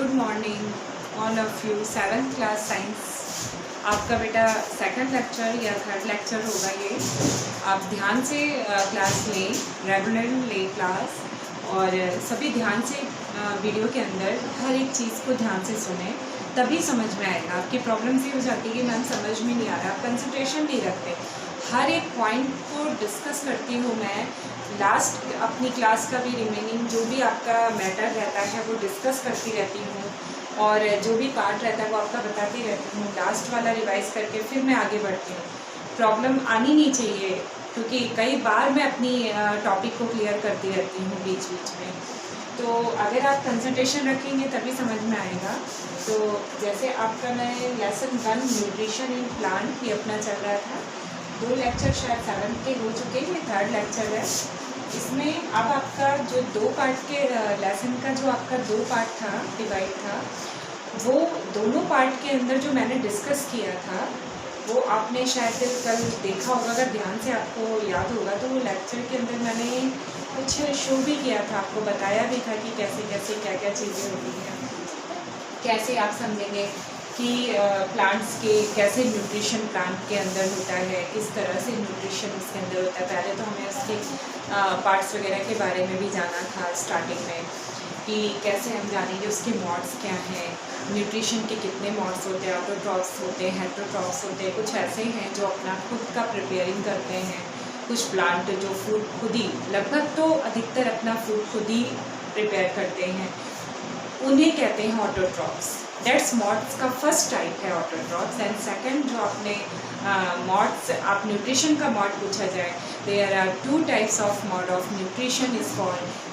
Good morning all of you. 7th class science आपका बेटा second lecture या third lecture होगा ये। आप ध्यान से क्लास लें, रेगुलर लें क्लास, और सभी ध्यान से वीडियो के अंदर हर एक चीज़ को ध्यान से सुने, तभी समझ में आएगा। आपकी प्रॉब्लम ये हो जाती है कि मैम समझ में नहीं आ रहा, आप कंसंट्रेशन नहीं रखते। हर एक पॉइंट को डिस्कस करती हूँ मैं। लास्ट अपनी क्लास का भी रिमेनिंग जो भी आपका मैटर रहता है वो डिस्कस करती रहती हूँ, और जो भी पार्ट रहता है वो आपका बताती रहती हूँ। लास्ट वाला रिवाइज़ करके फिर मैं आगे बढ़ती हूँ। प्रॉब्लम आनी नहीं चाहिए, क्योंकि कई बार मैं अपनी टॉपिक को क्लियर करती रहती हूँ बीच बीच में। तो अगर आप कंसंट्रेशन रखेंगे तभी समझ में आएगा। तो जैसे आपका मैं लेसन 1 न्यूट्रिशन इन प्लांट ये अपना चल रहा था। 2 लेक्चर शायद 7th के हो चुके हैं, 3rd लेक्चर है। इसमें अब आपका जो 2 पार्ट के लेसन का जो आपका 2 पार्ट था, डिवाइड था, वो दोनों पार्ट के अंदर जो मैंने डिस्कस किया था वो आपने शायद कल देखा होगा। अगर ध्यान से आपको याद होगा तो वो लेक्चर के अंदर मैंने कुछ शो भी किया था, आपको बताया भी था कि कैसे कैसे क्या क्या चीज़ें होती हैं, कैसे आप समझेंगे कि प्लांट्स के कैसे न्यूट्रिशन प्लांट के अंदर होता है, किस तरह से न्यूट्रिशन उसके अंदर होता है। पहले तो हमें उसके पार्ट्स वगैरह के बारे में भी जाना था स्टार्टिंग में, कि कैसे हम जानेंगे उसके मॉड्स क्या हैं, न्यूट्रिशन के कितने मॉड्स होते हैं, ऑटोट्रॉफ्स होते हैं, हेटेरोट्रॉफ्स होते हैं। कुछ ऐसे हैं जो अपना खुद का प्रिपेयरिंग करते हैं, कुछ प्लांट जो फूड खुद ही, लगभग तो अधिकतर अपना फूड खुद ही प्रिपेयर करते हैं, उन्हें कहते हैं ऑटोट्रॉफ्स। दैट्स मॉड्स का फर्स्ट टाइप है ऑटोट्रॉफ्स। एंड सेकंड जो आपने मॉड्स, आप न्यूट्रिशन का मॉड पूछा जाए, there are 2 types of mode of nutrition is called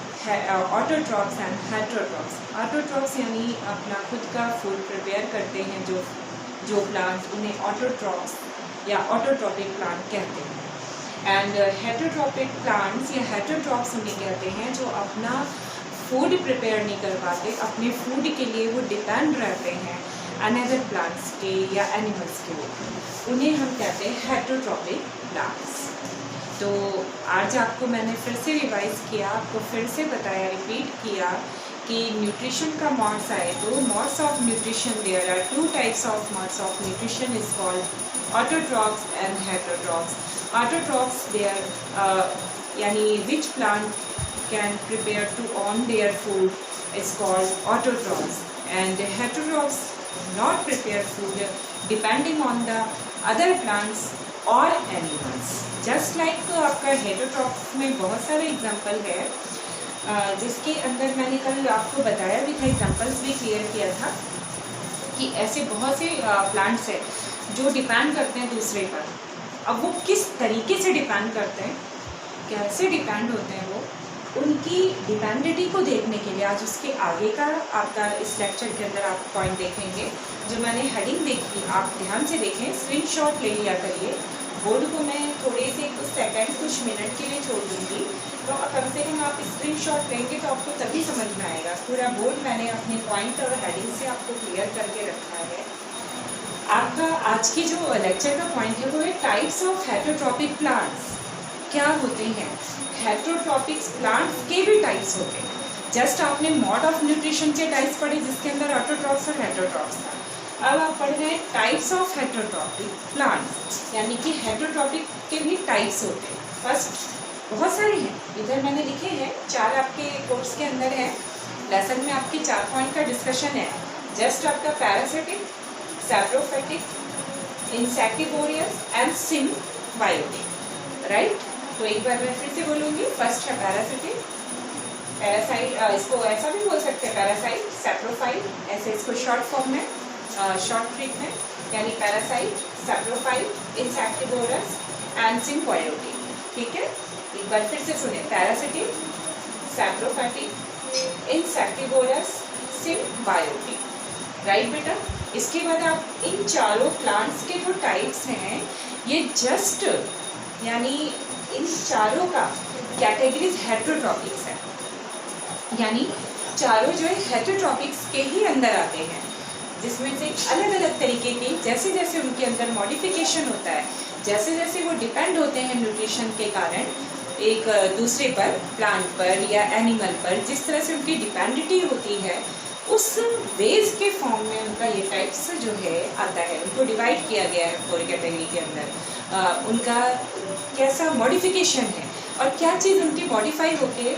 autotrophs and heterotrophs. Autotrophs यानी अपना खुद का फूड प्रिपेयर करते हैं जो प्लांट, उन्हें ऑटोट्रॉफ्स या ऑटोट्रॉपिक प्लांट कहते हैं। एंड हेटेरोट्रॉपिक प्लांट्स या हेटेरोट्रॉफ्स उन्हें कहते हैं जो अपना फूड प्रिपेयर नहीं कर पाते, अपने फूड के लिए वो डिपेंड रहते हैं अनदर प्लांट्स के या एनिमल्स के ऊपर, उन्हें हम कहते हैं हेटेरोट्रॉपिक प्लांट्स। तो आज आपको मैंने फिर से रिवाइज़ किया, आपको फिर से बताया, रिपीट किया कि न्यूट्रिशन का मॉड्स आए तो modes of nutrition, there are 2 types of modes of nutrition is called autotrophs and heterotrophs. Autotrophs there यानी which plant can prepare to own their food is called autotrophs, and heterotrophs not prepare food depending on the other plants or animals. Just like आपका heterotrophs में बहुत सारे example है, जिसके अंदर मैंने कल आपको बताया भी था, एग्जाम्पल्स भी क्लियर किया था कि ऐसे बहुत से प्लांट्स हैं जो डिपेंड करते हैं दूसरे पर। अब वो किस तरीके से डिपेंड करते हैं, कैसे डिपेंड होते हैं, वो उनकी डिपेंडिटी को देखने के लिए आज उसके आगे का आपका इस लेक्चर के अंदर आप पॉइंट देखेंगे। जो मैंने हेडिंग देखी, आप ध्यान से देखें, स्क्रीनशॉट ले लिया करिए। बोर्ड को मैं थोड़े से कुछ सेकंड, कुछ मिनट के लिए छोड़ दूँगी, तो कम से कम आप स्क्रीनशॉट लेंगे तो आपको तभी समझ में आएगा। पूरा बोर्ड मैंने अपने पॉइंट और हेडिंग से आपको क्लियर करके रखा है। आपका आज की जो लेक्चर का पॉइंट है वो है टाइप्स ऑफ हेटेरोट्रॉपिक प्लांट्स। क्या होते हैं हेटेरोट्रॉपिक प्लांट्स के भी टाइप्स होते हैं। जस्ट आपने मॉड ऑफ न्यूट्रिशन के टाइप्स पढ़े जिसके अंदर ऑटोट्रॉफ्स और हेटेरोट्रॉफ्स था। अब आप पढ़ रहे हैं टाइप्स ऑफ हेटेरोट्रॉपिक प्लांट्स, यानी कि हेटेरोट्रॉपिक के भी टाइप्स होते हैं। फर्स्ट बहुत सारे हैं, इधर मैंने लिखे हैं, 4 आपके कोर्स के अंदर है। लेसन में आपकी 4 पॉइंट का डिस्कशन है। जस्ट आपका parasitic, saprophytic, insectivorous and symbiotic, right. तो एक बार मैं फिर से बोलूँगी। फर्स्ट है पैरासिटिक, पैरासाइट, इसको ऐसा भी बोल सकते हैं पैरासाइट, सैप्रोफाइट, ऐसे इसको शॉर्ट फॉर्म में, शॉर्ट ट्रिक में, यानी parasite, saprophyte, insectivorous and symbiotic. ठीक है, एक बार फिर से सुने, parasitic, saprophytic, insectivorous, symbiotic, right बेटा। इसके बाद आप इन चारों प्लांट्स के जो टाइप्स हैं, ये जस्ट यानी इन चारों का कैटेगरीज हेटेरोट्रॉपिक्स है, यानी चारों जो है हेटेरोट्रॉपिक्स के ही अंदर आते हैं, जिसमें से अलग अलग तरीके के, जैसे जैसे उनके अंदर मॉडिफिकेशन होता है, जैसे जैसे वो डिपेंड होते हैं न्यूट्रिशन के कारण एक दूसरे पर, प्लांट पर या एनिमल पर, जिस तरह से उनकी डिपेंडिटी होती है, उस वेज के फॉर्म में उनका ये टाइप्स जो है आता है, उनको डिवाइड किया गया है 4 कैटेगरी के अंदर। उनका कैसा मॉडिफिकेशन है और क्या चीज़ उनकी मॉडिफाई होके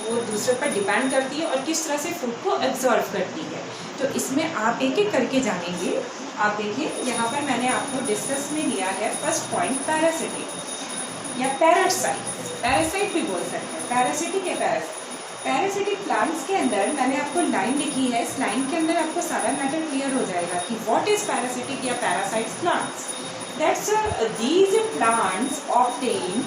वो दूसरे पर डिपेंड करती है और किस तरह से फूड को एब्जॉर्व करती है। तो इसमें आप एक एक करके जानेंगे। आप देखिए यहाँ पर मैंने आपको डिस्कस में लिया है फर्स्ट पॉइंट पैरासिटिक या पैरासाइट, पैरासाइट भी बोल सकते हैं, पैरासिटिक या पैरासिटिक प्लांट्स के अंदर मैंने आपको लाइन लिखी है। इस लाइन के अंदर आपको सारा मैटर क्लियर हो जाएगा कि व्हाट इज पैरासिटिक या parasites plants. That's these plants obtain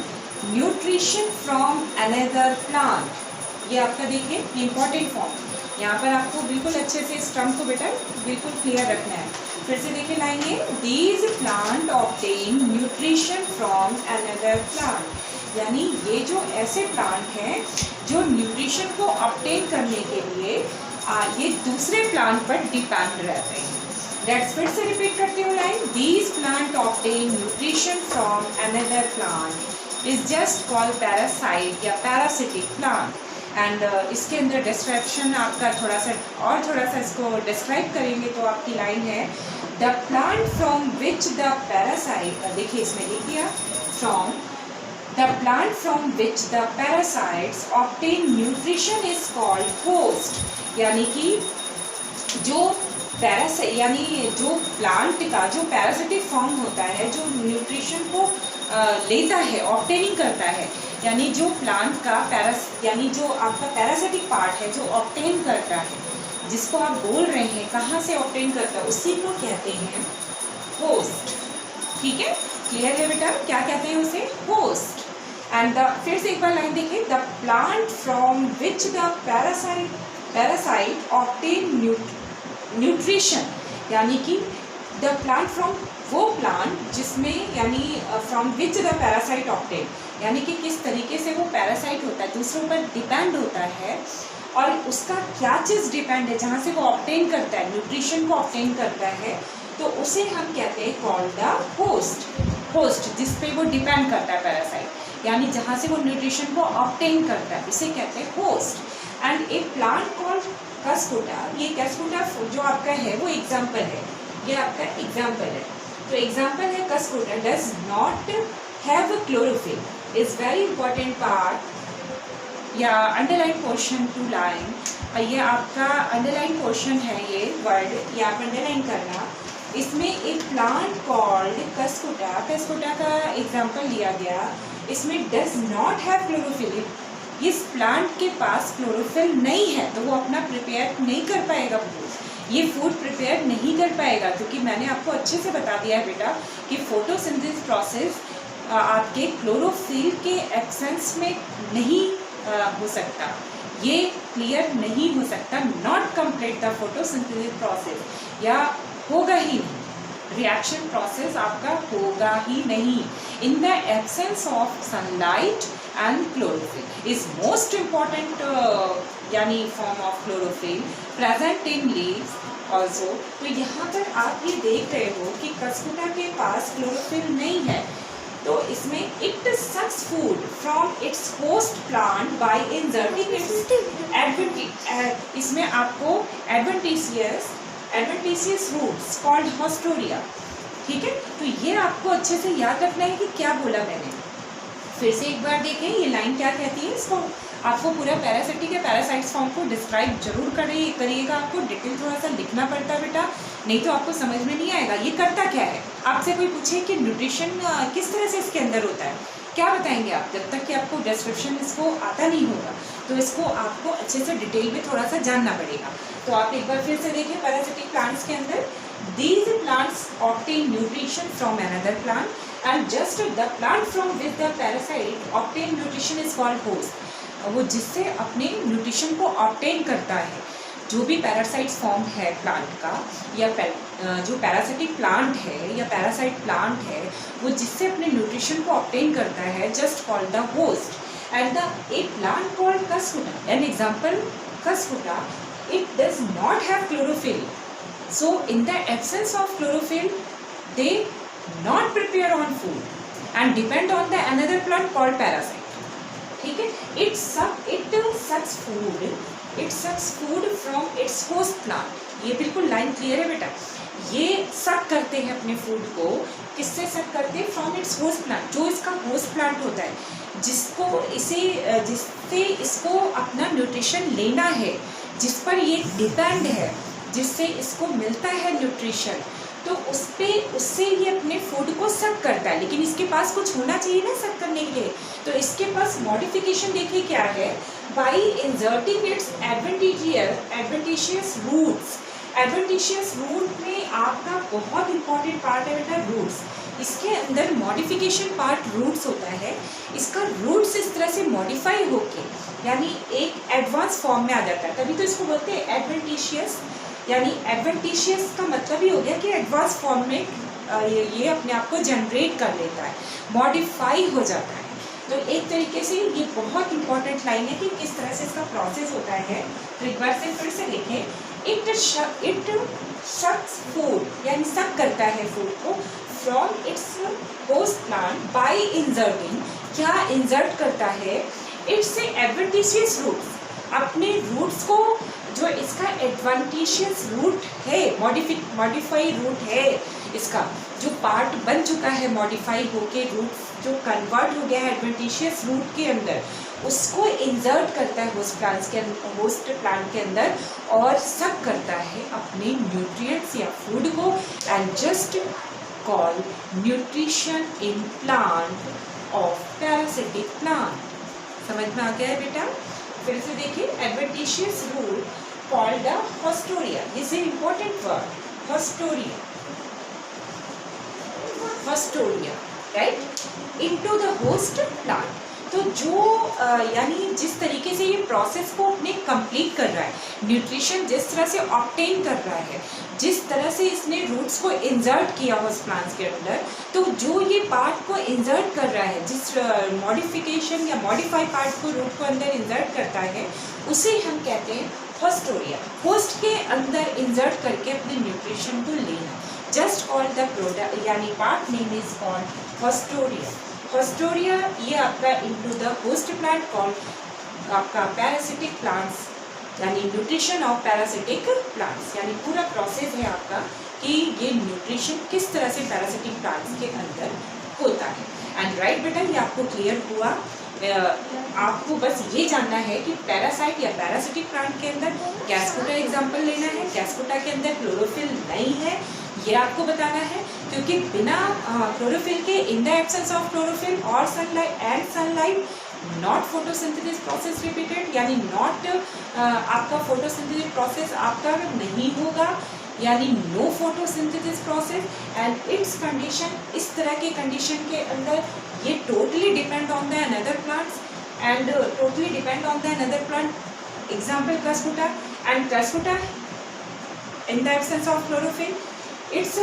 nutrition from another plant. ये आपका देखिए इंपॉर्टेंट फॉर्म, यहाँ पर आपको बिल्कुल अच्छे से इस टर्म को बेटा बिल्कुल क्लियर रखना है। फिर से देखिए लाइन ये, these plant obtain nutrition from another plant, यानी ये जो ऐसे प्लांट हैं जो न्यूट्रिशन को ऑब्टेन करने के लिए ये दूसरे प्लांट पर डिपेंड रहते हैं। दैट्स, फिर से रिपीट करते हो line, these plant obtain nutrition from another plant is just called parasite या पैरासिटिक प्लांट। एंड इसके अंदर डिस्क्रिप्शन आपका थोड़ा सा इसको डिस्क्राइब करेंगे तो आपकी लाइन है, the plant from which the parasite, देखिए इसमें लिख दिया from, the plant from which the parasites obtain nutrition is called host. यानी कि जो यानी जो प्लांट का जो पैरासिटिक फॉर्म होता है, जो न्यूट्रिशन को लेता है, ऑब्टेनिंग करता है, यानी जो प्लांट का यानी जो आपका पैरासिटिक पार्ट है जो ऑब्टेन करता है, जिसको आप बोल रहे हैं कहाँ से ऑब्टेन करता है, उसी को कहते हैं होस्ट। ठीक है, क्लियर है बेटा, क्या कहते हैं उसे, होस्ट। एंड फिर से एक बार लाइन देखिए, the plant from which the parasite obtain nutrition, यानी कि द प्लांट फ्रॉम वो प्लांट जिसमें, यानी from which the parasite obtain, यानी कि किस तरीके से वो पैरासाइट होता है, दूसरों पर डिपेंड होता है और उसका क्या चीज़ डिपेंड है, जहाँ से वो ऑब्टेन करता है, न्यूट्रिशन को ऑब्टेन करता है, तो उसे हम कहते हैं कॉल्ड द होस्ट। होस्ट जिस पे वो डिपेंड करता है पैरासाइट, यानी जहाँ से वो न्यूट्रिशन को ऑब्टेन करता है, उसे कहते हैं host. And a plant called cuscuta, ये कस्कुटा जो आपका है वो एग्जाम्पल है, ये आपका एग्जाम्पल है। तो एग्जाम्पल है cuscuta does not have chlorophyll, is very important part या अंडरलाइन पोर्शन टू लाइन। ये आपका अंडरलाइन पोर्शन है, ये वर्ड ये आप अंडरलाइन करना। इसमें एक प्लांट कॉल्ड कस्कुटा, कस्कुटा का एग्जाम्पल लिया गया, इसमें डज नॉट हैव क्लोरोफिल, इस प्लांट के पास क्लोरोफिल नहीं है तो वो अपना प्रिपेयर नहीं कर पाएगा फूड, ये फूड प्रिपेयर नहीं कर पाएगा, क्योंकि मैंने आपको अच्छे से बता दिया है बेटा कि फोटोसिंथेसिस प्रोसेस आपके क्लोरोफिल के एब्सेंस में नहीं हो सकता, ये क्लियर नहीं हो सकता, not complete the photosynthesis process, या होगा ही नहीं, रिएक्शन प्रोसेस आपका होगा ही नहीं in the absence of sunlight and chlorophyll is most important, यानी form of chlorophyll present in leaves also. तो यहाँ पर आप ये देख रहे हो कि कस्कुटा के पास क्लोरोफिल नहीं है, तो इसमें it sucks food from its host plant by inserting its इसमें आपको एडवेंटिशियस रूट्स कॉल्ड हॉस्टोरिया। ठीक है, तो ये आपको अच्छे से याद रखना है कि क्या बोला मैंने। फिर से एक बार देखें ये लाइन क्या कहती है, इसको आपको पूरा पैरासिटिक या पैरासाइट्स फॉर्म को डिस्क्राइब जरूर करिएगा, आपको डिटेल थोड़ा सा लिखना पड़ता है बेटा, नहीं तो आपको समझ में नहीं आएगा ये करता क्या है। आपसे कोई पूछे कि न्यूट्रिशन किस तरह से इसके अंदर होता है, क्या बताएंगे आप, जब तक कि आपको डिस्क्रिप्शन इसको आता नहीं होगा, तो इसको आपको अच्छे से डिटेल में थोड़ा सा जानना पड़ेगा। तो आप एक बार फिर से देखिए पैरासिटिक प्लांट्स के अंदर, these plants obtain nutrition from another plant and just the plant from which the parasite obtain nutrition is called host। वो जिससे अपने न्यूट्रिशन को ऑब्टेन करता है, जो भी पैरासाइट्स फॉर्म है प्लांट का, या जो पैरासिटिक प्लांट है या पैरासाइट प्लांट है, वो जिससे अपने न्यूट्रिशन को ऑब्टेन करता है, just called the host. And the a plant called cuscuta, an example cuscuta, it does not have chlorophyll, so in the absence of chlorophyll they not prepare on food and depend on the another plant called parasite। ठीक है, it sucks food it sucks food from its host plant. ये बिल्कुल line clear है बेटा। ये सक करते हैं अपने फूड को, किससे सक करते हैं? फ्रॉम इट्स होस्ट प्लांट, जो इसका होस्ट प्लांट होता है, जिससे इसको अपना न्यूट्रिशन लेना है, जिस पर ये डिपेंड है, जिससे इसको मिलता है न्यूट्रिशन, तो उससे ये अपने फूड को सक करता है। लेकिन इसके पास कुछ होना चाहिए ना सक करने के लिए, तो इसके पास मॉडिफिकेशन देखिए क्या है, by inserting its adventitious roots. Adventitious root में आपका बहुत इंपॉर्टेंट पार्ट है बेटा रूट्स। इसके अंदर मॉडिफिकेशन पार्ट रूट्स होता है। इसका रूट्स इस तरह से मॉडिफाई होके यानी एक एडवांस फॉर्म में आ जाता है, तभी तो इसको बोलते हैं एडवेंटिशियस। यानी एडवेंटिशियस का मतलब ही हो गया कि एडवांस फॉर्म में ये अपने आप को जनरेट कर लेता है, मॉडिफाई हो जाता है। तो एक तरीके से ये बहुत इंपॉर्टेंट लाइन है कि किस तरह से इसका प्रोसेस होता है। तो एक बार से फिर से देखें, इट सक्स फूड यानी सक करता है फूड को from its host plant by inserting. क्या इंसर्ट करता है? इट्स एडवेंटिशियस रूट्स, अपने रूट्स को, जो इसका एडवांटिशियस रूट है, मॉडिफाई रूट है, इसका जो पार्ट बन चुका है मॉडिफाई होके, रूट जो कन्वर्ट हो गया है एडवेंटिशियस रूट के अंदर, उसको इंसर्ट करता है होस्ट प्लांट के अंदर और सक करता है अपने न्यूट्रिएंट्स या फूड को। And just call nutrition in plant of parasitic plant. समझ में आ गया है बेटा? फिर से देखिए, adventitious root called the haustoria. This is important word, haustoria, haustoria, right, into the host plant. तो जो यानी जिस तरीके से ये प्रोसेस को अपने कंप्लीट कर रहा है, न्यूट्रिशन जिस तरह से ऑब्टेन कर रहा है, जिस तरह से इसने रूट्स को इंसर्ट किया होस्ट प्लांट्स के अंदर, तो जो ये पार्ट को इंसर्ट कर रहा है, जिस मॉडिफिकेशन या मॉडिफाई पार्ट को रूट को अंदर इंसर्ट करता है, उसे हम कहते हैं होस्टोरिया। होस्ट के अंदर इंसर्ट करके अपने न्यूट्रिशन को लेना। जस्ट कॉल द प्रोडक्ट यानी पार्ट नेम इज कॉल्ड होस्टोरिया। होस्टोरिया ये आपका into the host plant called आपका पैरासिटिक प्लांट्स, यानी न्यूट्रिशन ऑफ पैरासिटिक प्लांट्स, यानी पूरा प्रोसेस है आपका कि ये न्यूट्रिशन किस तरह से पैरासिटिक प्लांट्स के अंदर होता है। एंड राइट बेटा, ये आपको क्लियर हुआ। आपको बस ये जानना है कि पैरासाइट या पैरासिटिक प्लांट के अंदर गैस्कुटा एग्जाम्पल लेना है। गैस्कुटा के अंदर क्लोरोफिल नहीं है, ये आपको बताना है, क्योंकि बिना क्लोरोफिल के, in the absence of chlorophyll और sunlight not photosynthesis process repeated, यानी नॉट आपका फोटोसिंथेसिस प्रोसेस आपका नहीं होगा, यानी no photosynthesis process. And its condition, इस तरह के कंडीशन के अंदर ये totally depend on the another plants and totally depend on the another plant. Example cuscuta, and cuscuta in the absence of chlorophyll its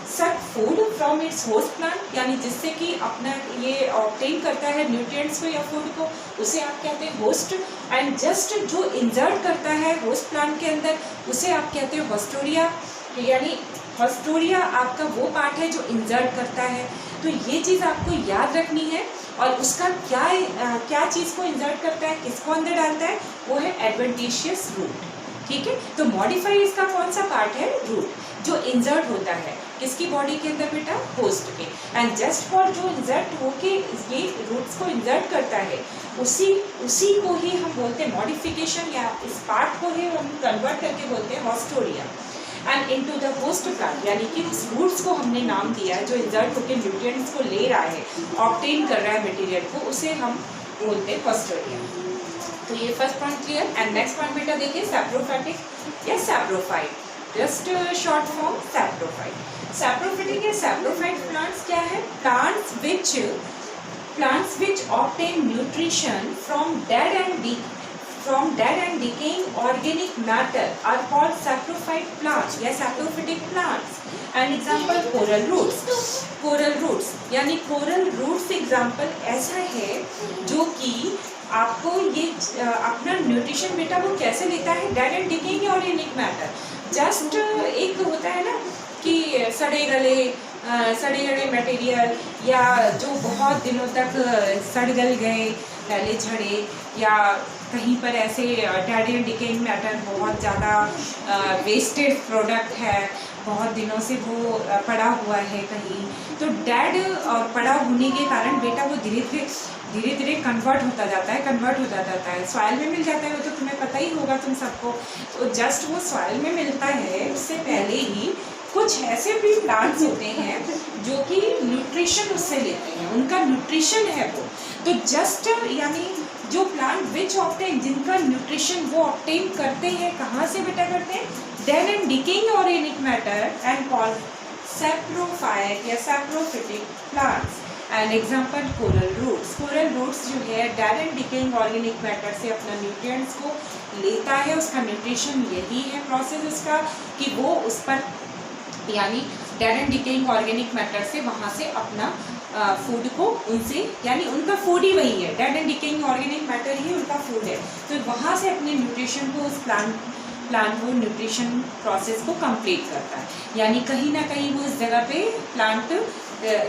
suck food from its host plant, यानी जिससे कि अपना ये ऑब्टेन करता है न्यूट्रिएंट्स को या food को, उसे आप कहते हैं होस्ट। एंड जस्ट जो इंसर्ट करता है होस्ट प्लांट के अंदर, उसे आप कहते हैं होस्टोरिया। यानी होस्टोरिया आपका वो पार्ट है जो इंसर्ट करता है। तो ये चीज़ आपको याद रखनी है। और उसका क्या चीज़ को इंसर्ट करता है, किसको अंदर डालता है, वो है एडवेंटिशियस रूट। ठीक है, तो मॉडिफाई इसका कौन सा पार्ट है? रूट, जो इंसर्ट होता है किसकी बॉडी के अंदर बेटा? होस्ट के। एंड जस्ट फॉर जो इंसर्ट होके ये रूट्स को इंसर्ट करता है, उसी को ही हम बोलते हैं मॉडिफिकेशन, या इस पार्ट को ही हम कन्वर्ट करके बोलते हैं होस्टोरिया। And into the host plant, यानी कि उस रूट्स को हमने नाम दिया है जो इंसर्ट होकर न्यूट्रिएंट्स को ले रहा है, ऑब्टेन कर रहा है मटेरियल को, उसे हम बोलते हैं होस्टोरिया। तो ये first point clear. And next point बेटा देखिए, सैप्रोफाइटिक या saprophyte, just short form saprophyte. Saprophytic या सैप्रोफाइट प्लांट्स क्या है? Plants which obtain nutrition from dead and decaying organic matter are called saprophyte plants या saprophytic plants. And example coral roots. Coral roots यानी coral roots example ऐसा है जो कि आपको ये अपना न्यूट्रिशन बेटा वो कैसे लेता है? Dead and decaying organic matter. Just एक होता है ना कि सड़े गले मटेरियल, या जो बहुत दिनों तक सड़ गल गए, पहले झड़े या कहीं पर ऐसे डेड एंड डिकेइंग मैटर, बहुत ज़्यादा वेस्टेड प्रोडक्ट है, बहुत दिनों से वो पड़ा हुआ है कहीं, तो डेड और पड़ा होने के कारण बेटा वो धीरे धीरे कन्वर्ट होता जाता है, सॉइल में मिल जाता है। वो तो तुम्हें पता ही होगा तुम सबको। तो जस्ट वो सॉइल में मिलता है, उससे पहले ही कुछ ऐसे भी प्लांट्स होते हैं जो कि न्यूट्रिशन उससे लेते हैं, उनका न्यूट्रिशन है वो। तो जस्ट यानी जो प्लांट विच ऑब्टेन, जिनका न्यूट्रिशन वो ऑब्टेन करते हैं, कहाँ से बेटा करते हैं? Dead and decaying organic matter and called saprophyte या saprophytic plants. And example coral roots जो है dead and decaying organic matter से अपना न्यूट्रिएंट्स को लेता है, उसका न्यूट्रिशन यही है प्रोसेस उसका कि वो उस पर यानी dead and decaying organic matter से वहाँ से अपना फूड को उनसे, यानी उनका फूड ही वही है, dead and decaying organic matter ही उनका फूड है। तो वहाँ से अपने न्यूट्रिशन को उस प्लांट वो न्यूट्रिशन प्रोसेस को कंप्लीट करता है, यानी कहीं ना कहीं वो उस जगह पे प्लांट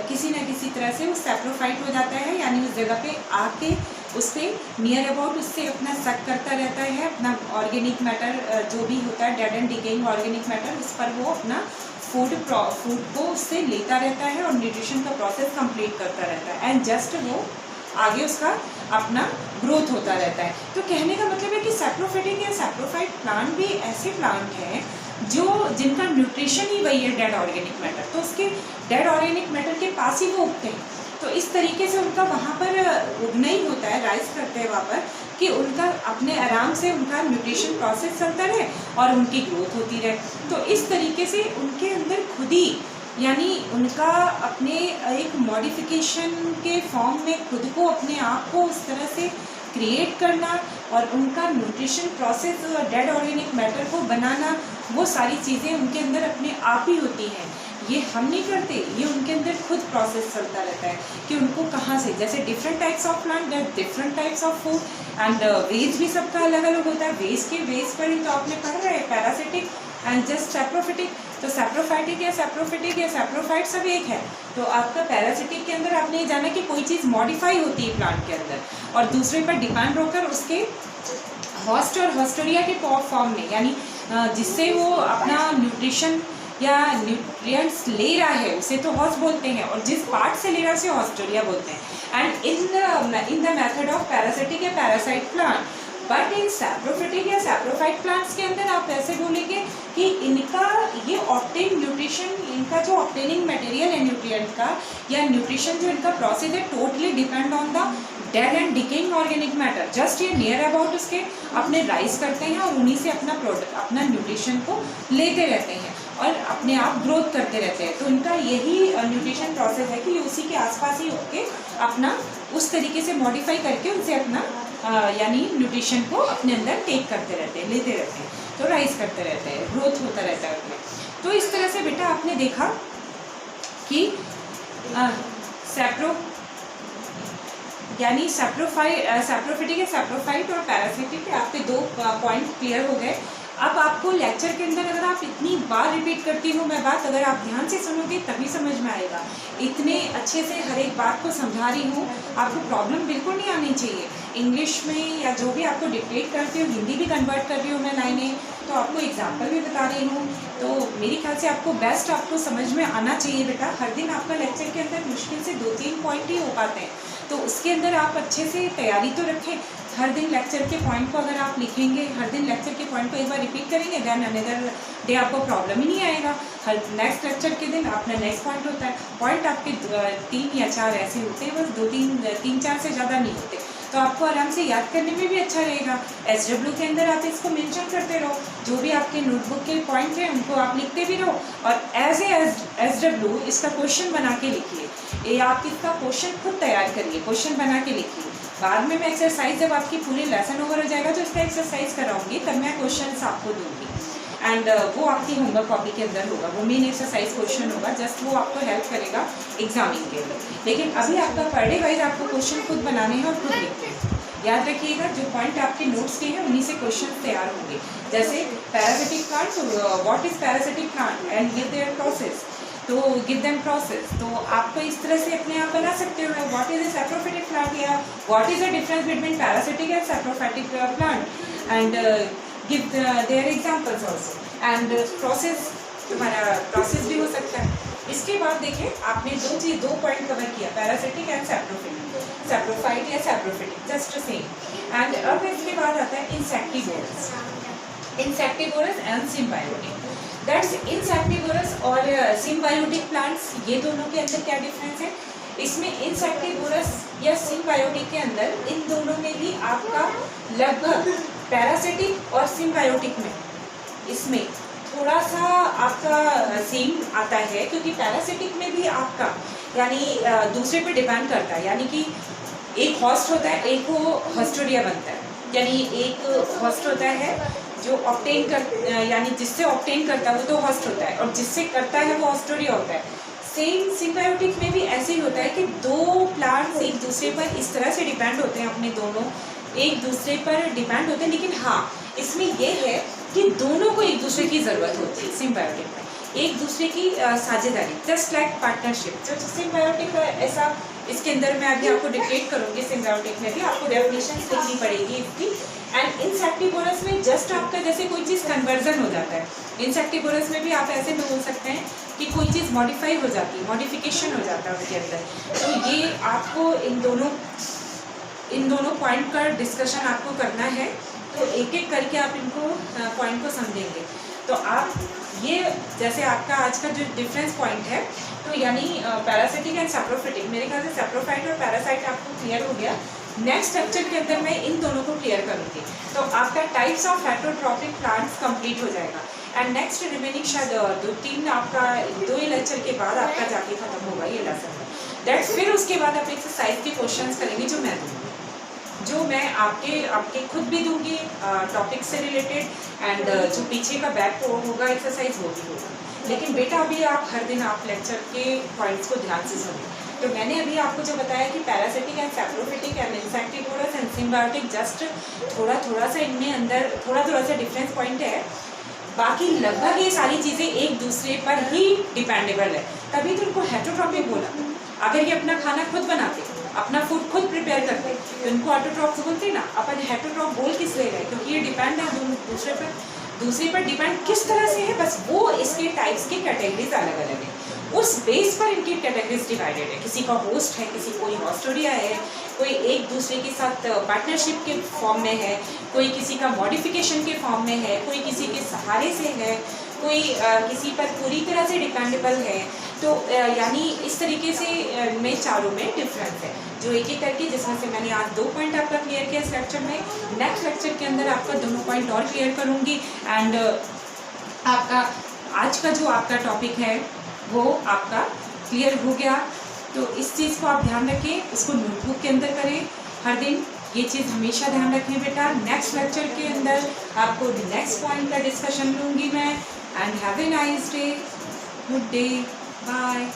किसी न किसी तरह से वो सैप्रोफाइट हो जाता है, यानी उस जगह पे आके उस पर नियर अबाउट उससे अपना सक करता रहता है, अपना ऑर्गेनिक मैटर जो भी होता है dead and decaying organic matter, उस पर वो अपना फूड को उससे लेता रहता है और न्यूट्रिशन का प्रोसेस कंप्लीट करता रहता है, एंड जस्ट वो आगे उसका अपना ग्रोथ होता रहता है। तो कहने का मतलब है कि सैप्रोफिटिक या सैप्रोफाइट प्लांट भी ऐसे प्लांट हैं जिनका न्यूट्रिशन ही वही है डेड ऑर्गेनिक मैटर, तो उसके डेड ऑर्गेनिक मैटर के पास ही वो उगते हैं। तो इस तरीके से उनका वहाँ पर उगना ही होता है, राइज करते हैं वहाँ पर, कि उनका अपने आराम से उनका न्यूट्रिशन प्रोसेस चलता रहे और उनकी ग्रोथ होती रहे। तो इस तरीके से उनके अंदर खुद ही, यानी उनका अपने एक मॉडिफिकेशन के फॉर्म में खुद को, अपने आप को उस तरह से क्रिएट करना और उनका nutrition process dead organic matter को बनाना, वो सारी चीज़ें उनके अंदर अपने आप ही होती हैं। ये हम नहीं करते, ये उनके अंदर खुद प्रोसेस चलता रहता है कि उनको कहाँ से, जैसे different types of plant, different types of food, and veg भी सबका अलग अलग होता है। वेज पर ही तो आपने पढ़ रहे हैं पैरासिटिक एंड जस्ट सैप्रोफिटिक। तो सैप्रोफाइटिक या सैप्रोफाइट सब एक है। तो आपका पैरासिटिक के अंदर आपने ये जाना कि कोई चीज़ मॉडिफाई होती है प्लांट के अंदर और दूसरे पर डिपेंड होकर उसके हॉस्ट और हॉस्टोरिया के फॉर्म में, यानी जिससे वो अपना न्यूट्रिशन या न्यूट्रिएंट्स ले रहा है उसे तो हॉस्ट बोलते हैं, और जिस पार्ट से ले रहा है उसे हॉस्टोरिया बोलते हैं। And in the method of parasitic या parasite plant, but in saprophytic या सैप्रोफाइट प्लांट्स के अंदर आप ऐसे बोलेंगे कि इनका ये ऑब्टेन न्यूट्रिशन, इनका जो ऑब्टेनिंग मटेरियल है न्यूट्रिएंट का या न्यूट्रिशन जो इनका प्रोसेस है, totally depend on the dead and decaying organic matter. Just ये नियर अबाउट उसके अपने राइज करते हैं और उन्हीं से अपना प्रोडक्ट, अपना न्यूट्रिशन को लेते रहते हैं और अपने आप ग्रोथ करते रहते हैं। तो इनका यही न्यूट्रिशन प्रोसेस है कि ये उसी के आसपास ही होके अपना उस तरीके से मॉडिफाई करके उनसे अपना यानी न्यूट्रिशन को अपने अंदर टेक करते रहते हैं, लेते रहते हैं, तो राइज करते रहते हैं, ग्रोथ होता रहता है उनमें। तो इस तरह से बेटा आपने देखा कि यानी सैप्रोफिटिक या सैप्रोफाइट और पैरासिटिक आपके दो पॉइंट क्लियर हो गए। अब आपको लेक्चर के अंदर अगर आप इतनी बार रिपीट करती हूँ मैं बात, अगर आप ध्यान से सुनोगे तभी समझ में आएगा। इतने अच्छे से हर एक बात को समझा रही हूँ, आपको प्रॉब्लम बिल्कुल नहीं आनी चाहिए। इंग्लिश में या जो भी आपको डिक्टेट करती हूँ, हिंदी भी कन्वर्ट कर रही हूँ मैं लाइनें, तो आपको एग्जाम्पल भी बता रही हूँ। तो मेरे ख्याल से आपको बेस्ट आपको समझ में आना चाहिए बेटा। हर दिन आपका लेक्चर के अंदर मुश्किल से 2-3 पॉइंट ही हो पाते हैं, तो उसके अंदर आप अच्छे से तैयारी तो रखें। हर दिन लेक्चर के पॉइंट को अगर आप लिखेंगे, हर दिन लेक्चर के पॉइंट को एक बार रिपीट करेंगे, देन अनदर डे आपको प्रॉब्लम ही नहीं आएगा। हर नेक्स्ट लेक्चर के दिन अपना नेक्स्ट पॉइंट होता है। पॉइंट आपके 3 या 4 ऐसे होते हैं, बस 3-4 से ज़्यादा नहीं होते, तो आपको आराम से याद करने में भी अच्छा रहेगा। SW के अंदर आप इसको मेंशन करते रहो, जो भी आपके नोटबुक के पॉइंट हैं उनको आप लिखते भी रहो, और एज ए SW इसका क्वेश्चन बना के लिखिए। ये आप इसका क्वेश्चन खुद तैयार करिए, क्वेश्चन बना के लिखिए। बाद में मैं एक्सरसाइज, जब आपकी पूरी लेसन ओवर हो जाएगा तो इसका एक्सरसाइज कराऊंगी, तब मैं क्वेश्चन आपको दूंगी, एंड वो आपकी होमवर्क कॉपी के अंदर होगा, वो मेन एक्सरसाइज क्वेश्चन होगा, जस्ट वो आपको हेल्प करेगा एग्जामिंग के लिए। लेकिन अभी आपका पर डे वाइज आपको क्वेश्चन खुद बनाने हैं और खुद लिखते हैं। याद रखिएगा, जो पॉइंट आपके नोट्स के हैं उन्हीं से क्वेश्चन तैयार होंगे। जैसे parasitic plant, what is parasitic plant and give their process. तो गिव देम प्रोसेस। तो आपको इस तरह से अपने आप बना सकते हो what is a saprophytic plant या what is the difference between parasitic and saprophytic plant and give their examples also. And process, तुम्हारा प्रोसेस भी हो सकता है। इसके बाद देखिए आपने दो पॉइंट कवर किया, पैरासिटिक एंड सैप्रोफिटिक, सैप्रोफाइट या सैप्रोफिटिक, जस्ट सेम। एंड अब इसके बाद आता है insectivorous, insectivorous and symbiotic. That's insectivorous और सिम्बायोटिक प्लांट्स, ये दोनों के अंदर क्या डिफरेंस है? इसमें इंसेक्टिवोरस या सिम्बायोटिक के अंदर इन दोनों में भी आपका लगभग पैरासिटिक और सिम्बायोटिक में इसमें थोड़ा सा आपका सेम आता है, क्योंकि पैरासिटिक में भी आपका यानी दूसरे पे डिपेंड करता है, यानी कि एक होस्ट होता है, एक वो होस्टोरिया बनता है, यानी एक होस्ट होता है जो ऑब्टेन कर यानी जिससे ऑब्टेन करता है वो तो होस्ट होता है, और जिससे करता है वो होस्टोरिया होता है। सेम सिम्बायोटिक में भी ऐसे ही होता है कि दो प्लांट्स एक दूसरे पर इस तरह से डिपेंड होते हैं, अपने दोनों एक दूसरे पर डिपेंड होते हैं, लेकिन हाँ इसमें यह है कि दोनों को एक दूसरे की ज़रूरत होती है। सिम्बायोटिक में एक दूसरे की साझेदारी, जस्ट लाइक पार्टनरशिप। जो सिम्बायोटिक ऐसा, इसके अंदर मैं अभी आपको डिक्टेट करूँगी, सिम्बायोटिक में भी आपको डेफिनेशन लिखनी पड़ेगी इसकी। एंड इंसेक्टिवोरस में जस्ट आपका जैसे कोई चीज़ कन्वर्जन हो जाता है, इंसेक्टिवोरस में भी आप ऐसे में बोल सकते हैं कि कोई चीज़ मॉडिफाई हो जाती है, मॉडिफिकेशन हो जाता है उसके अंदर। तो ये आपको इन दोनों पॉइंट का डिस्कशन आपको करना है, तो एक एक करके आप इनको पॉइंट को समझेंगे। तो आप ये जैसे आपका आज का जो डिफरेंस पॉइंट है, तो यानी पैरासिटिक एंड सैप्रोफिटिक, मेरे ख्याल से सैप्रोफाइट और पैरासाइट आपको क्लियर हो गया। नेक्स्ट लेक्चर के अंदर मैं इन दोनों को क्लियर करूँगी, तो आपका types of heterotrophic plants complete हो जाएगा। एंड नेक्स्ट रिमेनिंग शायद 2-3 आपका 2 लेक्चर के बाद आपका जाके खत्म होगा ये लेसन। दैट्स फिर उसके बाद आप एक्सरसाइज के क्वेश्चंस करेंगे जो मैं दूँगी, जो मैं आपके खुद भी दूंगी टॉपिक से रिलेटेड, एंड जो पीछे का बैक होगा एक्सरसाइज वो भी होगा। लेकिन बेटा अभी आप हर दिन आप लेक्चर के पॉइंट्स को ध्यान से सुनिए। तो मैंने अभी आपको जो बताया कि parasitic and saprophytic and insectivorous and symbiotic, just थोड़ा सा इनमें अंदर थोड़ा सा डिफरेंस पॉइंट है, बाकी लगभग ये सारी चीज़ें एक दूसरे पर ही डिपेंडेबल है, तभी तो उनको हेटेरोट्रॉपिक बोला। अगर ये अपना खाना खुद बनाते, अपना फूड खुद प्रिपेयर करते, तो इनको ऑटोट्रॉप्स बोलते ना। अपन हेटेरोट्रॉप बोल किस ले रहे, क्योंकि ये डिपेंड है दूसरे पर डिपेंड किस तरह से है, बस वो इसके टाइप्स की कैटेगरीज अलग अलग है, उस बेस पर इनकी कैटेगरीज डिवाइडेड है। किसी का होस्ट है, किसी कोई हॉस्टोरिया है, कोई एक दूसरे के साथ पार्टनरशिप के फॉर्म में है, कोई किसी का मॉडिफिकेशन के फॉर्म में है, कोई किसी के सहारे से है, कोई किसी पर पूरी तरह से डिपेंडेबल है। तो यानी इस तरीके से में चारों में डिफरेंस है, जो एक एक करके, जिसमें से मैंने आज 2 पॉइंट आपका क्लियर किया इस लेक्चर में। नेक्स्ट लेक्चर के अंदर आपका दोनों पॉइंट और क्लियर करूँगी। एंड आपका आज का जो आपका टॉपिक है वो आपका क्लियर हो गया। तो इस चीज़ को आप ध्यान रखें, उसको नोटबुक के अंदर करें हर दिन, ये चीज़ हमेशा ध्यान रखें बेटा। नेक्स्ट लेक्चर के अंदर आपको नेक्स्ट पॉइंट का डिस्कशन लूँगी मैं। And have a nice day, good day, bye.